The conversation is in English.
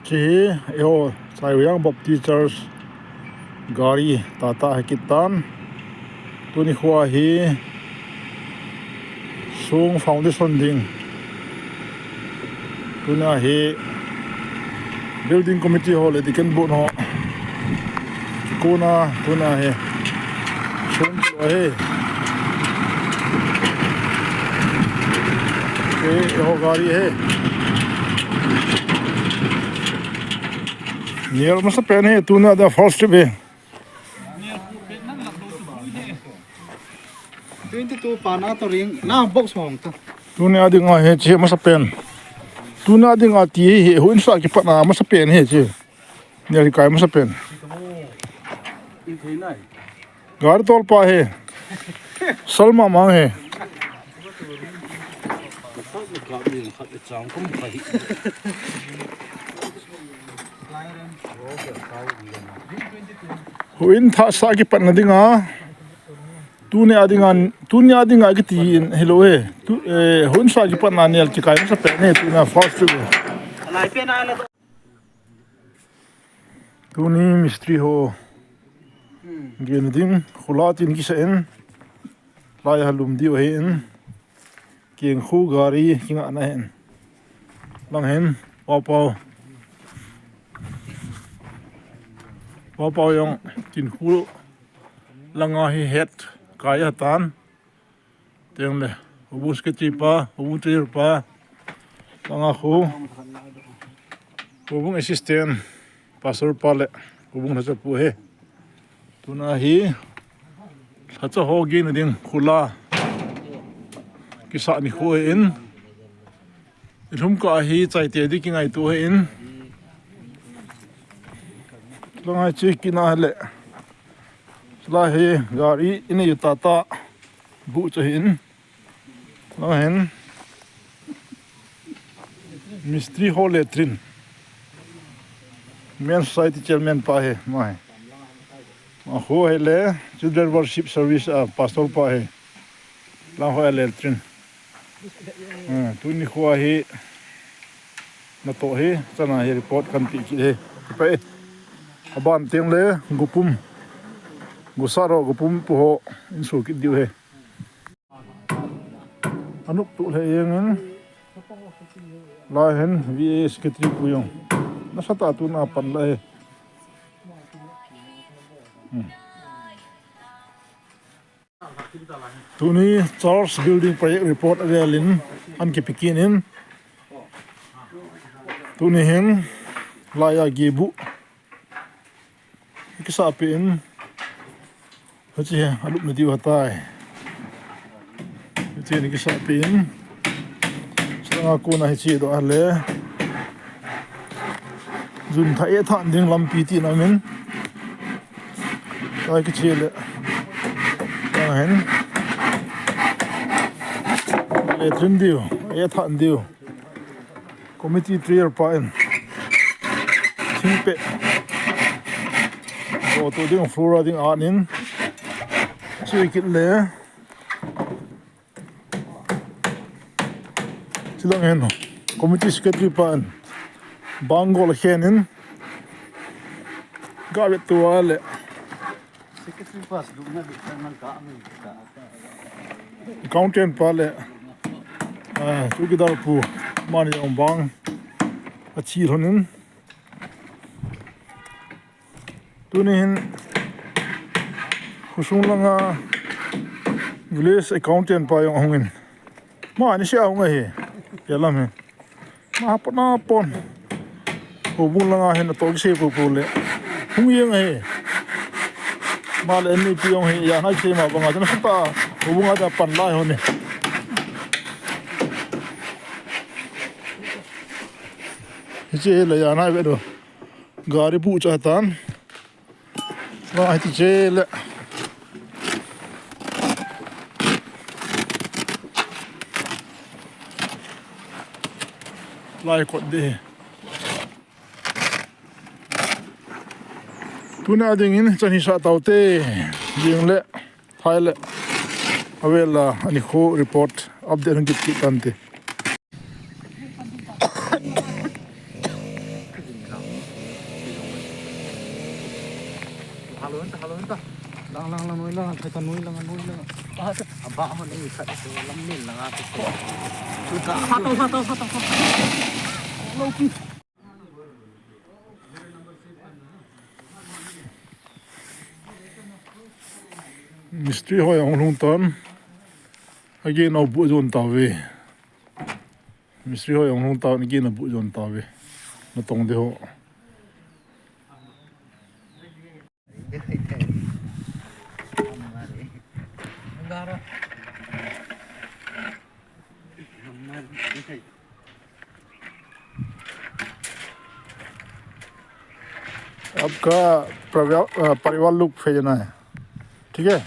Chi yo sayang Bob teachers gari tata hakitan tuni khwa hi sung foundation ding tuna hi building committee hall ediken bu no kuna tuna hi sung he ho gari he near masa pen he tuna da first be 22 pana to ring na box mong to tuna ding a he che masa pen tuna ding a ti he huin sa ki pana masa pen he che near kai masa pen in theinai gar tol pa he salma mang he Houin tha sa ki pan dinga tune adinga ki ti hello he tu hun sa ki pan anel ki kai sa pe ne tuna first tu lai pe na la tuni mistri ho gen ding khulatin ki sa en lai halum di o he en kieng khu gari kinga na hen lang hen pau yong tin khu langa hi het kaya tan teng le ubus ke chipa ubu trir pa langa khu ubung assistant pastor pale ubung thacha pu he tuna hi thacha ho gi na ding khula kisa ni khu in ilhum ka hi chai te di ki ngai tu he in langa chi kina le la he gari ini tata bu chahin la hen mistri hole trin men society chairman pa he mai ma ho hele children worship service pastor pa he la ho hele trin tu ni khwa hi natoh he chana he report kan ti ki he pa aban teng le gupum gusaro gupum pu ho insu ki diu he anup tu le yengin la hen vi secretary pu yong na sata tu na pan la he tuni church building project report agelin an ki pikinin tuni hen la ya gibu kisa pin hachi alup na diu hatai hachi ni kisa pin sanga ko na hachi do ale jun thai than ding lam pi ti na min kai ki chele hen le trin diu e than diu committee trier pa en thingpe o to ding flora ding anin chi kit le chilang hen committee secretary pan bangol henin galet to ale secretary pass du na bi nang ka mi ka accountant pale chu ki dar pu man yong bang a chi honin tunin khusung langa village accountant pa yong hongin ma ni sia hong he yalam he ma pona pon obung langa hen to se pu pu le hung yeng he ma le ni pi yong he ya na che ma banga jana pa obung ada pan lai hone che le ya na be do gari pu cha tan la ti che le lai ko de tuna ding in chani sa taute ding le thai le awela ani kho report update ngit ki tante halo ta lang nuôi lang phải nuôi lang ba ho nei khat to lam nin lang a to ka ha to lâu ki Mystery hỏi ông lung ton again au bu zon ta ve mystery hỏi ông lung ton again au bu zon ta ve nó tông de ho Gara. आपका परिवार look भेजना है ठीक है